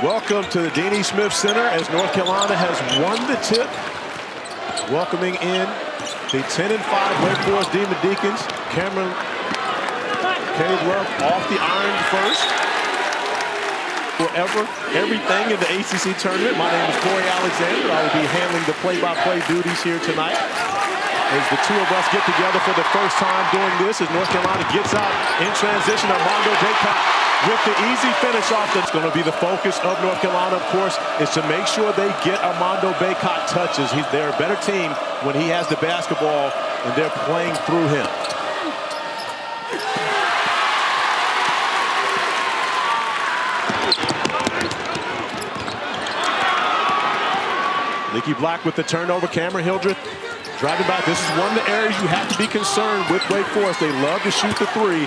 Welcome to the Dean E. Smith Center as North Carolina has won the tip. Welcoming in the 10-5 Wake Forest Demon Deacons. Cameron Love off the iron first. Forever, everything in the ACC tournament. My name is Corey Alexander. I will be handling the play-by-play duties here tonight as the two of us get together for the first time doing this as North Carolina gets out in transition. Armando Bacot with the easy finish off. That's going to be the focus of North Carolina, of course, is to make sure they get Armando Bacot touches. They're a better team when he has the basketball and they're playing through him. Leaky Black with the turnover. Cameron Hildreth driving back. This is one of the areas you have to be concerned with Wake Forest. They love to shoot the three.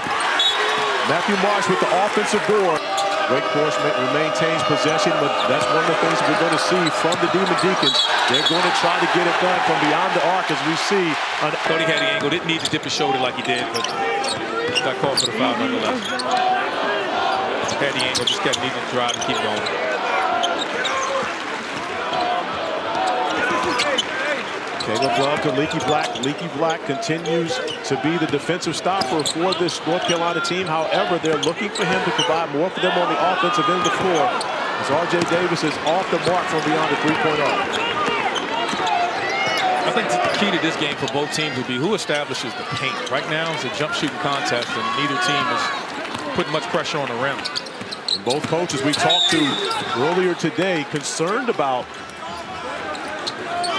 Matthew Marsh with the offensive board. Wake Forest maintains possession, but that's one of the things we're going to see from the Demon Deacons. They're going to try to get it done from beyond the arc as we see. Thought he had the angle. Didn't need to dip his shoulder like he did, but got called for the foul nonetheless. Had the angle, just kept needing to drive and keep going. Caleb Love to Leaky Black. Leaky Black continues to be the defensive stopper for this North Carolina team. However, they're looking for him to provide more for them on the offensive end of the floor as R.J. Davis is off the mark from beyond the three-point arc. I think the key to this game for both teams will be who establishes the paint. Right now it's a jump shooting contest, and neither team is putting much pressure on the rim. And both coaches we talked to earlier today concerned about.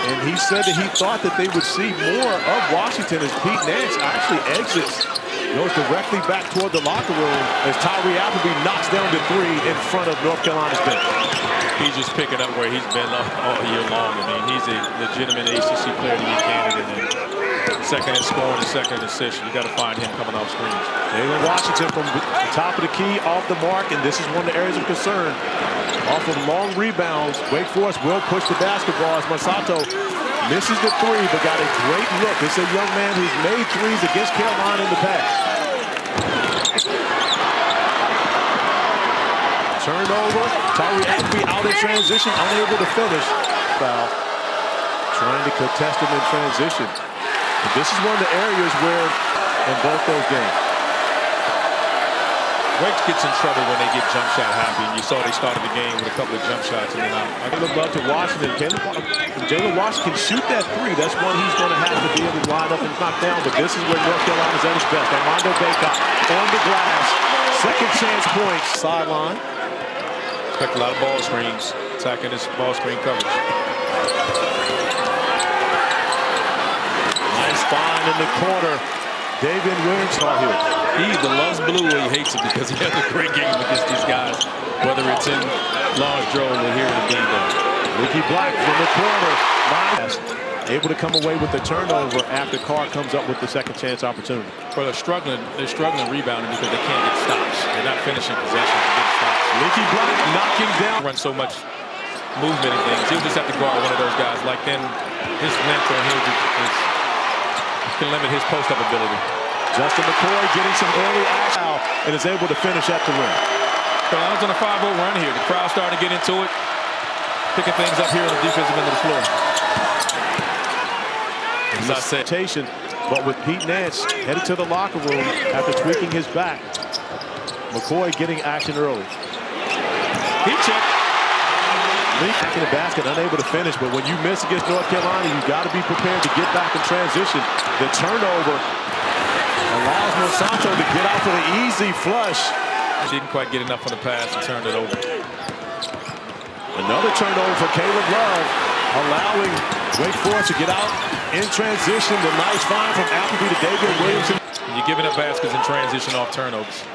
And he said that he thought that they would see more of Washington as Pete Nance actually exits, goes directly back toward the locker room as Tyree Appleby knocks down the three in front of North Carolina's bench. He's just picking up where he's been all year long. I mean, he's a legitimate ACC player to be candidate, and second in scoring and second in assists. You got to find him coming off screens. Jalen Washington from the top of the key off the mark, and this is one of the areas of concern. Off of long rebounds, Wake Forest will push the basketball as Masato misses the three, but got a great look. It's a young man who's made threes against Carolina in the past. Turnover. Tyree Appleby out in transition, unable to finish. Foul. Trying to contest him in transition. But this is one of the areas where, in both those games, Wake gets in trouble when they get jump shot happy. And you saw they started the game with a couple of jump shots. And then Caleb Love to Washington. Jalen Washington can shoot that three. That's one he's going to have to be able to line up and knock down. But this is where North Carolina's at its best. Armando Bacot on the glass. Second chance points. Sideline. Expect a lot of ball screens. Attacking this ball screen coverage. Nice find in the corner. David Williams here. He either loves blue or he hates it because he has a great game against these guys, whether it's in Lawrence Jones or here in the game. Leaky Black from the corner. Nice. Able to come away with the turnover after Carr comes up with the second chance opportunity. Well, they're struggling rebounding because they can't get stops. They're not finishing possessions to get stops. Leaky Black knocking down. Run so much movement and things. He'll just have to guard one of those guys. Like then his length on him can limit his post-up ability. Justin McCoy getting some early action and is able to finish at the rim. Carolina's on a 5-0 run here. The crowd's starting to get into it. Picking things up here on the defensive end of the floor. As I said, but with Pete Nance headed to the locker room after tweaking his back. McCoy getting action early. He checked. Back in the basket, unable to finish, but when you miss against North Carolina, you got to be prepared to get back in transition. The turnover allows Monsanto to get out for the easy flush. Didn't quite get enough on the pass and turned it over. Another turnover for Caleb Love, allowing Wake Forest to get out in transition. The nice find from Appleby to David Williamson. You're giving up baskets in transition off turnovers.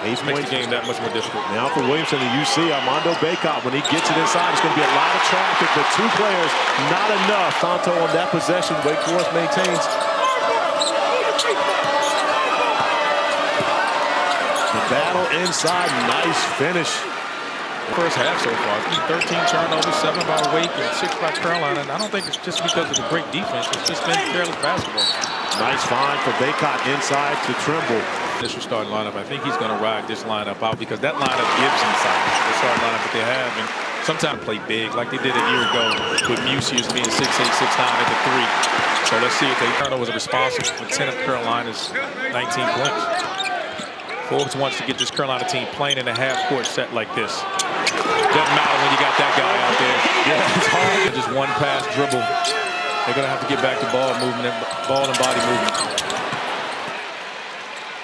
Makes the game that much more difficult. Now for Williamson, and you see Armando Bacot, when he gets it inside, it's going to be a lot of traffic, but two players, not enough. Santo on that possession. Wake Forest maintains. The battle inside, nice finish. First half so far, 13 turnovers, 7 by Wake and 6 by Carolina. And I don't think it's just because of the great defense. It's just been careless basketball. Nice find for Bacot inside to Trimble. Initial starting lineup. I think he's going to ride this lineup out because that lineup gives him size. The starting lineup that they have, and sometimes play big like they did a year ago with Musius being 6'8", 6'9" at the 3. So let's see if turnover was responsible for 10 of Carolina's 19 points. Forbes wants to get this Carolina team playing in a half-court set like this. Doesn't matter when you got that guy out there. Yeah, it's hard. Just one pass dribble. They're going to have to get back to ball movement, ball and body movement.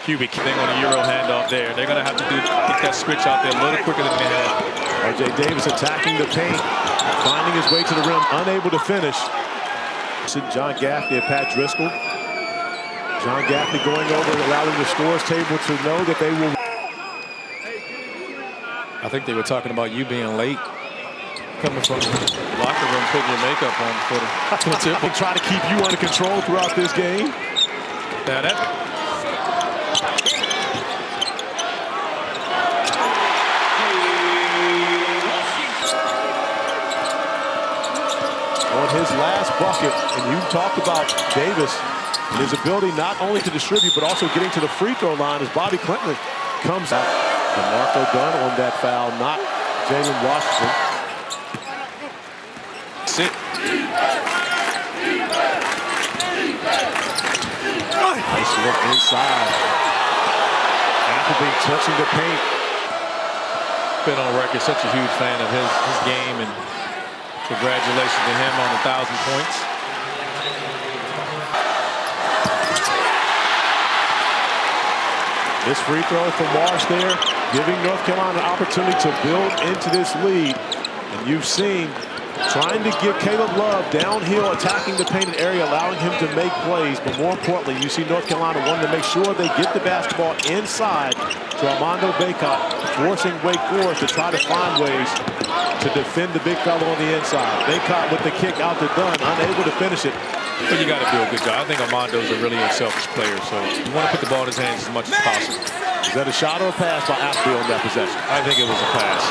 Cubic thing on a Euro handoff there. They're going to have to get that switch out there a little quicker than they have. R.J. Davis attacking the paint, finding his way to the rim, unable to finish. John Gaffney and Pat Driscoll. John Gaffney going over and allowing the scores table to know that they will. I think they were talking about you being late. Coming from the locker room, putting your makeup on for the tip. They try to keep you under control throughout this game. Now that. On his last bucket, and you talked about Davis and his ability not only to distribute but also getting to the free throw line as Bobby Clinton comes out. And Marco Dunn on that foul, not Jalen Washington. Sit. Nice look inside. Appleby touching the paint. Been on record, such a huge fan of his game, and congratulations to him on 1,000 points. This free throw from Marsh there, giving North Carolina an opportunity to build into this lead. And you've seen trying to get Caleb Love downhill, attacking the painted area, allowing him to make plays. But more importantly, you see North Carolina wanting to make sure they get the basketball inside to Armando Bacot, forcing Wake Forest to try to find ways to defend the big fellow on the inside. Bacot with the kick out to Dunn, unable to finish it. But you got to do a good job. I think Armando's a really unselfish player, so you want to put the ball in his hands as much as possible. Is that a shot or a pass by Appleby on that possession? I think it was a pass.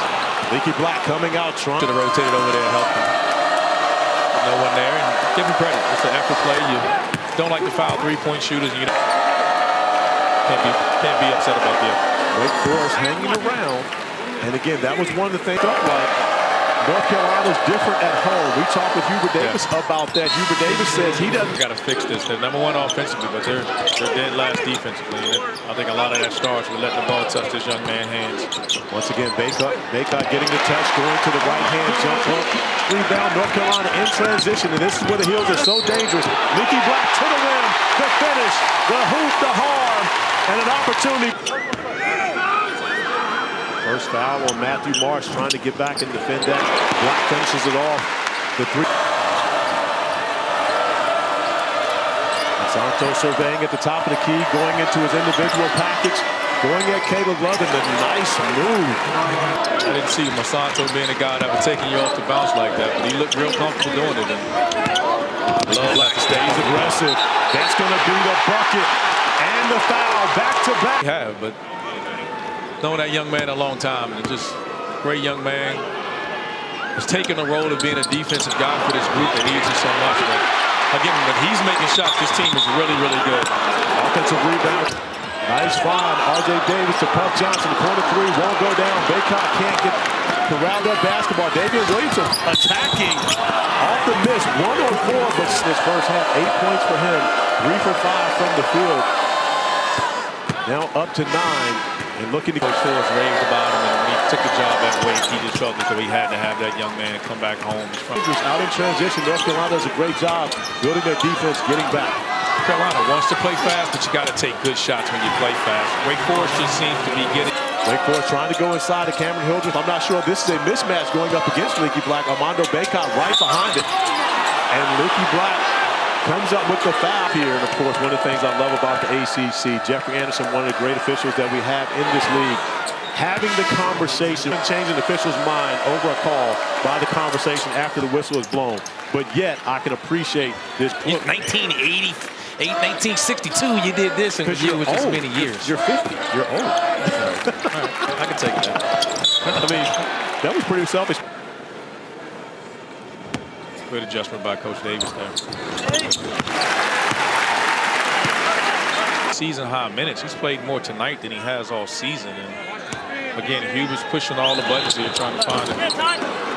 Leaky Black coming out, trying to rotate over there and help him. No one there, and give him credit. It's an effort play. You don't like to foul three-point shooters, and you can't be upset about that. Wake Forest hanging around, and again, that was one of the things I felt like North Carolina's different at home. We talked with Hubert Davis about that. Hubert Davis says he doesn't. Got to fix this. They're number one offensively, but they're dead last defensively. And I think a lot of that starts with letting the ball touch this young man's hands. Once again, Bacot getting the touch, going to the right hand, jump hook, rebound. North Carolina in transition, and this is where the Heels are so dangerous. Leaky Black to the rim, the finish, the hoop, the harm, and an opportunity. First foul on Matthew Marsh, trying to get back and defend that. Black finishes it off. The three. Monsanto surveying at the top of the key, going into his individual package, going at Caleb Love, and a nice move. I didn't see Monsanto being a guy that was taking you off the bounce like that, but he looked real comfortable doing it. And Love like to stay aggressive. That's going to be the bucket and the foul back to back. Yeah, but known that young man a long time, and just great young man. He's taking the role of being a defensive guy for this group that needs it so much. But again, when he's making shots, this team is really, really good. Offensive rebound. Nice find. R.J. Davis to Puff Johnson. Corner three won't go down. Bacot can't get corralled up basketball. David Williamson attacking off the miss. 1 on 4, but this first half, 8 points for him. 3 for 5 from the field. Now up to 9. And looking to Coach Forrest raved about him, and when he took the job at Wake, he just felt as though he had to have that young man come back home. Out in transition, North Carolina does a great job building their defense, getting back. Carolina wants to play fast, but you got to take good shots when you play fast. Wake Forest just seems to be getting. Wake Forest trying to go inside to Cameron Hildreth. I'm not sure if this is a mismatch going up against Leaky Black. Armando Bacot right behind it. And Leaky Black comes up with the foul here. And, of course, one of the things I love about the ACC, Jeffrey Anderson, one of the great officials that we have in this league, having the conversation, changing the official's mind over a call by the conversation after the whistle is blown. But yet, I can appreciate this. 1980, 1962, you did this, and it was just many years. You're 50. You're old. I can take that. I mean, that was pretty selfish. Good adjustment by Coach Davis there. season-high minutes. He's played more tonight than he has all season. And again, Huber's pushing all the buttons here, trying to find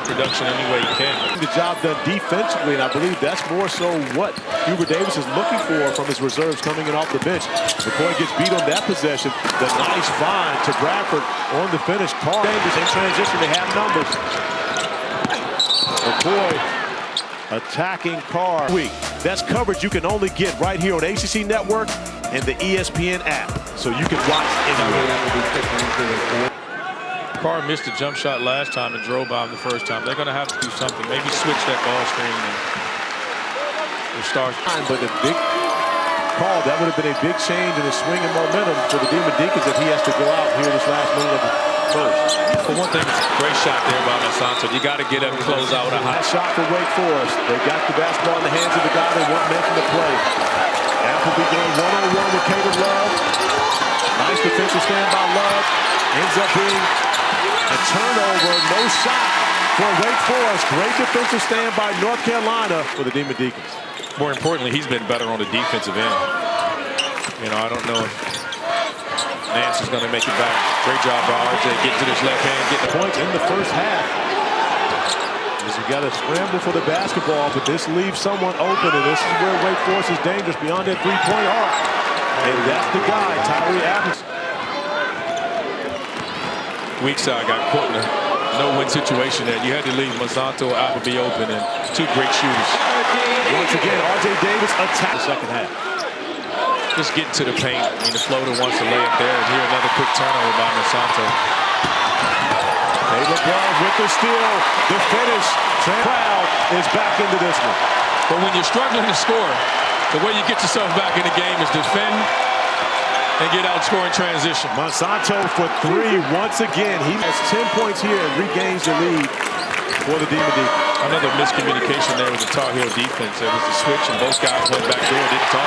production any way he can. The job done defensively, and I believe that's more so what Hubert Davis is looking for from his reserves coming in off the bench. McCoy gets beat on that possession. The nice find to Bradford on the finish. Carr Davis in transition. They have numbers. McCoy attacking Carr. That's coverage you can only get right here on ACC Network and the ESPN app, so you can watch anywhere. Carr missed a jump shot last time and drove by him the first time. They're going to have to do something. Maybe switch that ball screen and start. But a big call, that would have been a big change in the swing and momentum for the Demon Deacons if he has to go out here this last minute of the first. For one thing, it's a great shot there by Monsanto. You got to get up and close out with a high shot for Wake Forest. They got the basketball in the hands of the guy they weren't making the play. Appleby going one-on-one with Caleb Love. Nice defensive stand by Love. Ends up being a turnover, no shot for Wake Forest. Great defensive stand by North Carolina for the Demon Deacons. More importantly, he's been better on the defensive end. You know, I don't know if Nance is going to make it back. Great job by RJ getting to this left hand, getting the points in the first half. As we got to scramble for the basketball, but this leaves someone open, and this is where Wake Forest is dangerous beyond that three-point arc. And that's the guy, Tyree Adams. Weak side got caught in a no-win situation there. You had to leave Monsanto or Appleby open, and two great shooters. Once again, R.J. Davis attacked the second half. Just getting to the paint. I mean, the floater wants to lay it there, and here another quick turnover by Monsanto. Caleb Love with the steal. The finish. Crowd is back into this one. But when you're struggling to score, the way you get yourself back in the game is defend and get out scoring transition. Monsanto for three once again. He has 10 points here and regains the lead for the Demon Deacons. Another miscommunication there with the Tar Heel defense. There was a switch and both guys went back door, didn't talk.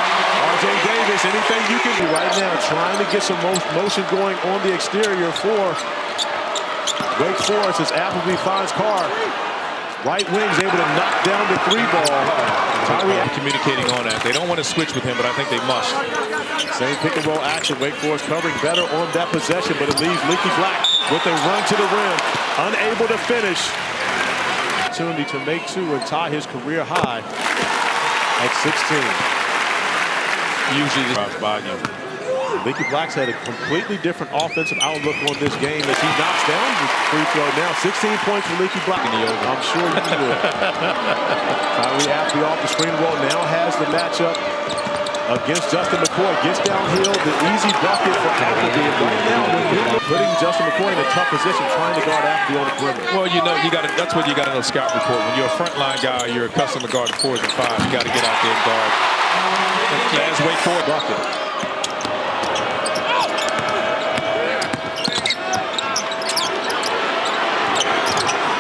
R.J. Davis, anything you can do right now, trying to get some motion going on the exterior for Wake Forest as Appleby finds Carr. Right wing's able to knock down the three ball. Tyree communicating on that. They don't want to switch with him, but I think they must. Same pick and roll action. Wake Forest covering better on that possession, but it leaves Leaky Black with a run to the rim. Unable to finish. Opportunity to make two and tie his career high at 16. Usually this by you. Leaky Black's had a completely different offensive outlook on this game as he knocks down the free throw now. 16 points for Leaky Black. I'm sure you will. Tyree Appleby off the screen roll now has the matchup against Justin McCoy. Gets downhill, the easy bucket for Appleby. And right now, we're putting Justin McCoy in a tough position trying to guard Appleby on the perimeter. Well, you know, that's what you got to know scout report. When you're a frontline guy, you're accustomed to guard 4s and 5s. You got to get out there and guard. As Wake Forest bucket.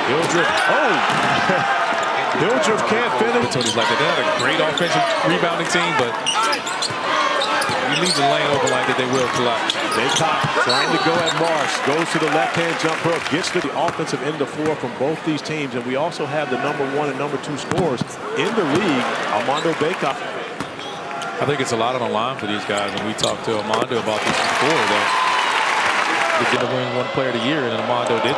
Hildreth, Hildreth can't finish. Tony's like that. They're not a great offensive rebounding team, but you leave the lane open like that, they will collapse. Baycott trying to go at Marsh, goes to the left-hand jump hook, gets to the offensive end of the floor from both these teams, and we also have the #1 and #2 scorers in the league, Armando Baycott. I think it's a lot on the line for these guys, and we talked to Armando about this before, that they did win one player of the year, and Armando didn't.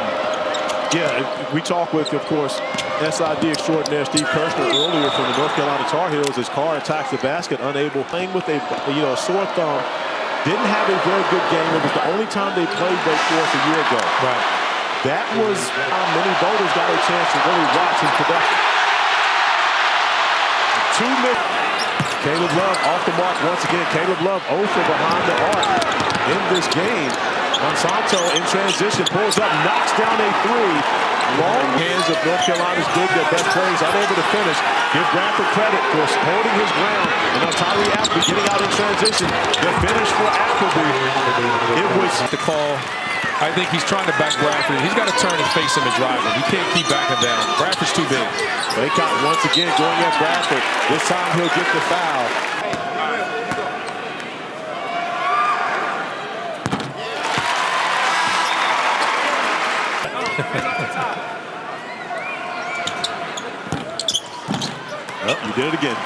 Yeah, we talked with, of course, SID extraordinaire Steve Kirshner earlier from the North Carolina Tar Heels as Carr attacks the basket, unable, playing with a sore thumb. Didn't have a very good game. It was the only time they played Wake Forest a year ago. Right. That was how many voters got a chance to really watch his production. 2 minutes. Caleb Love off the mark once again. Caleb Love 0 for behind the arc in this game. Monsanto in transition, pulls up, knocks down a three. Long hands of North Carolina's big, their best players, unable to finish. Give Bradford credit for holding his ground. And now Tyree Appleby getting out in transition. The finish for Appleby. It was the call. I think he's trying to back Bradford. He's got to turn and face him and drive him. He can't keep backing down. Bradford's too big. Baycott once again going at Bradford. This time he'll get the foul. Oh, you did it again.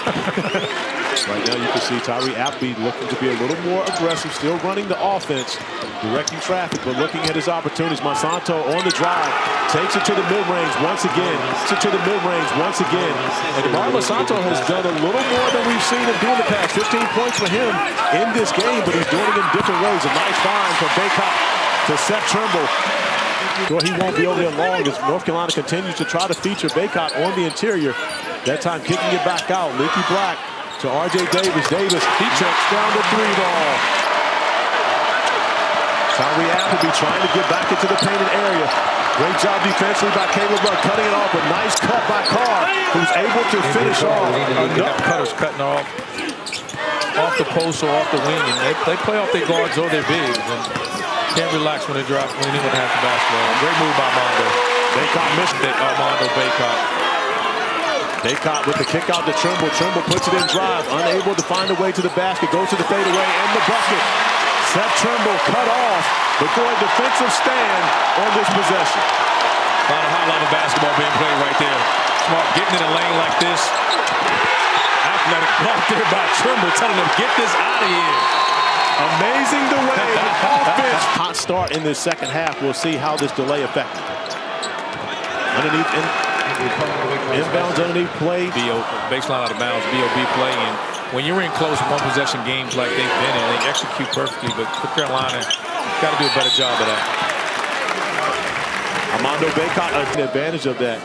Right now you can see Tyree Appleby looking to be a little more aggressive, still running the offense, directing traffic, but looking at his opportunities. Monsanto on the drive, takes it to the mid-range once again. And DeMar Monsanto has done a little more than we've seen him do in the past. 15 points for him in this game, but he's doing it in different ways. A nice find from Bacot to Seth Trimble. Sure, he won't be over there long as North Carolina continues to try to feature Bacot on the interior. That time kicking it back out. Leaky Black to R.J. Davis. He checks down the three ball. Tyree Appleby trying to get back into the painted area. Great job defensively by Caleb Love, cutting it off. A nice cut by Carr, who's able to finish off. Cutters cutting off the post or off the wing, and they play off their guards or their bigs, and can't relax when they drop when they have the basketball. Great move by Mondo. Bacot missed it. Armando Bacot. Bacot with the kick out to Trimble. Trimble puts it in drive, unable to find a way to the basket, goes to the fadeaway and the bucket. Seth Trimble cut off before a defensive stand on this possession. A lot of high-level basketball being played right there. Smart getting in a lane like this. Athletic block there by Trimble, telling them, get this out of here. Amazing the way offense. Hot start in this second half. We'll see how this delay affected. Underneath inbounds underneath play. Baseline out of bounds, BOB play. And when you're in close one possession games like they've been in, they execute perfectly. But for Carolina, got to do a better job of that. Armando Bacot an advantage of that.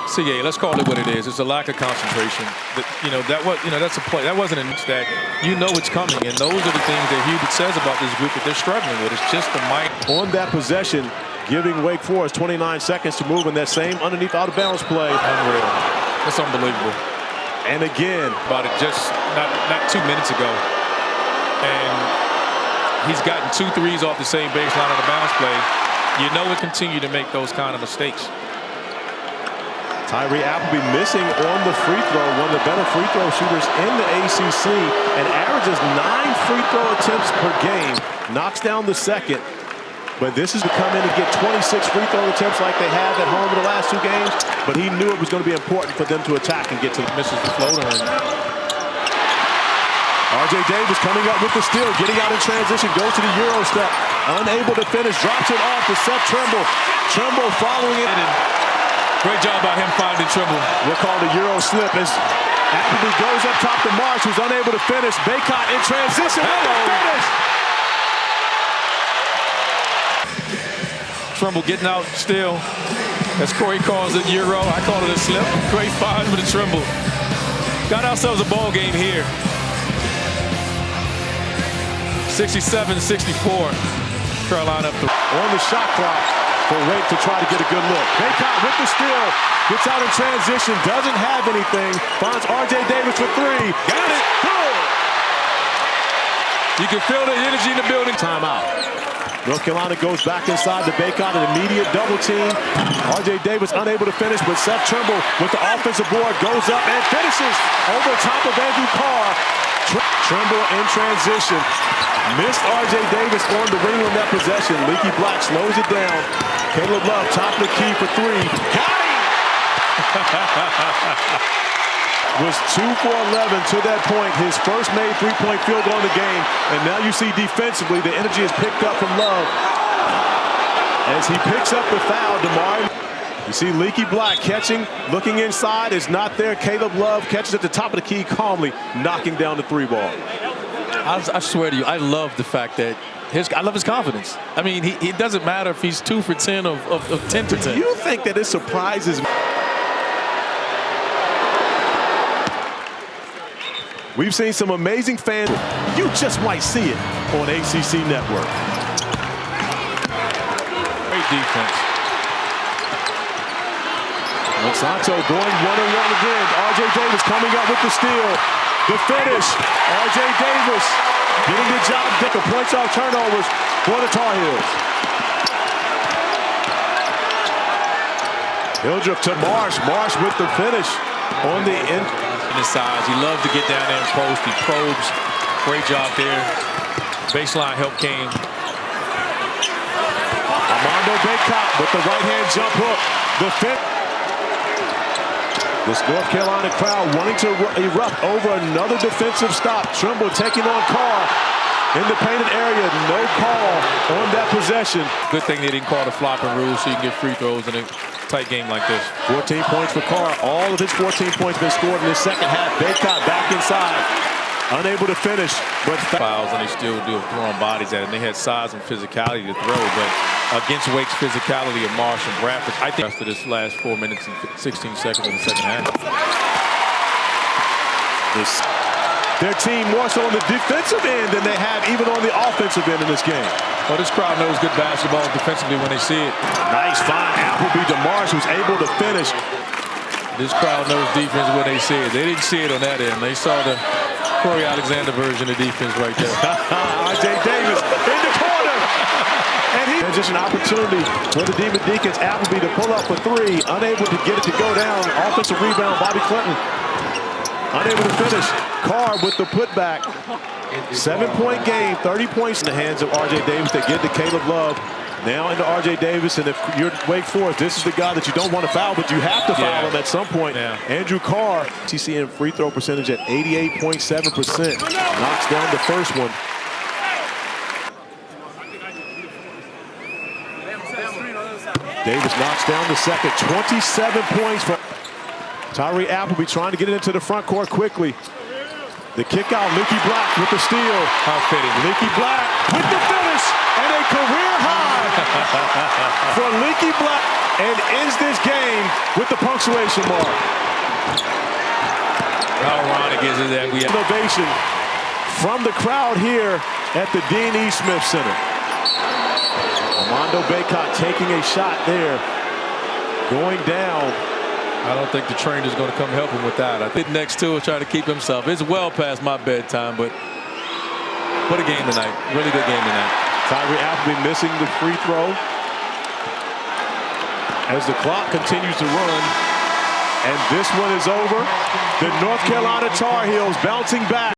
CA, let's call it what it is. It's a lack of concentration. That's a play. That wasn't an inch that it's coming, and those are the things that Hubert says about this group that they're struggling with. It's just the might. On that possession, giving Wake Forest 29 seconds to move in that same underneath out of bounds play. Unreal. That's unbelievable. And again, about it just not 2 minutes ago, and he's gotten 2 threes off the same baseline on the bounce play. We'll continue to make those kind of mistakes. Tyree Appleby missing on the free throw, one of the better free throw shooters in the ACC, and averages 9 free throw attempts per game. Knocks down the second, but this is to come in and get 26 free throw attempts like they have at home in the last 2 games. But he knew it was going to be important for them to attack and get to the misses the floater. R.J. Davis coming up with the steal, getting out in transition, goes to the Euro step, unable to finish, drops it off to Seth Trimble. Trimble following it. Great job by him finding Trimble. We'll call the Euro slip as Appleby goes up top to Marsh, who's unable to finish. Bacot in transition. Finish. Trimble getting out still. As Corey calls it Euro, I call it a slip. Great find with the Trimble. Got ourselves a ball game here. 67-64. Carolina up on the shot clock for Wake to try to get a good look. Bacot with the steal, gets out in transition, doesn't have anything, finds R.J. Davis for 3. Got it. Good. You can feel the energy in the building. Timeout. North Carolina goes back inside the Bacot, an immediate double team. R.J. Davis unable to finish, but Seth Trimble with the offensive board goes up and finishes over top of Andrew Carr. Trimble in transition. Missed R.J. Davis on the ring on that possession. Leaky Black slows it down. Caleb Love top of the key for 3. Got him! Was 2 for 11 to that point. His first made three-point field goal in the game. And now you see defensively the energy is picked up from Love. As he picks up the foul, DeMar. You see Leaky Black catching, looking inside, is not there. Caleb Love catches at the top of the key calmly, knocking down the 3 ball. I swear to you, I love the fact that I love his confidence. I mean, it doesn't matter if he's 2 for 10 or 10 for 10. Do you think that it surprises me? We've seen some amazing fans. You just might see it on ACC Network. Great defense. Monsanto going one-on-one again. R.J. Davis coming up with the steal. The finish. R.J. Davis getting the job. Dicker points off turnovers for the Tar Heels. Hildreth to Marsh. Marsh with the finish on the end. His size. He loves to get down there and post. He probes. Great job there. Baseline help came. Armando Bacot with the right-hand jump hook. The fifth. This North Carolina crowd wanting to erupt over another defensive stop. Trimble taking on Carr in the painted area. No call on that possession. Good thing they didn't call the flopping rule so you can get free throws in a tight game like this. 14 points for Carr. All of his 14 points been scored in the second half. Bacot back inside. Unable to finish, but fouls, and they still do throwing bodies at it. And they had size and physicality to throw, but against Wake's physicality of Marsh and Bradford, I think after this last 4 minutes and 16 seconds in the second half. Their team more so on the defensive end than they have even on the offensive end in this game. Well, this crowd knows good basketball defensively when they see it. Nice find, Appleby to Marsh, who's able to finish. This crowd knows defense when they see it. They didn't see it on that end. They saw the Corey Alexander version of defense right there. R.J. Davis in the corner. And transition opportunity for the Demon Deacons. Appleby to pull up for three. Unable to get it to go down. Offensive rebound, Bobby Clinton. Unable to finish. Carr with the putback. 7-point game, 30 points in the hands of R.J. Davis. They get to Caleb Love. Now into R.J. Davis, and if you're Wake Forest, this is the guy that you don't want to foul, but you have to foul him at some point. Andrew Carr, TCM free throw percentage at 88.7%. Knocks down the first one. Davis knocks down the second. 27 points for Tyree Appleby, trying to get it into the front court quickly. The kick out, Leaky Black with the steal. How fitting. Leaky Black with the finish, and a career high for Leaky Black, and ends this game with the punctuation mark. How ironic is it that we have innovation from the crowd here at the Dean E. Smith Center. Armando Bacot taking a shot there, going down. I don't think the trainer's going to come help him with that. I think next to it, trying to keep himself. It's well past my bedtime, but what a game tonight. Really good game tonight. Tyree Appleby missing the free throw as the clock continues to run. And this one is over. The North Carolina Tar Heels bouncing back.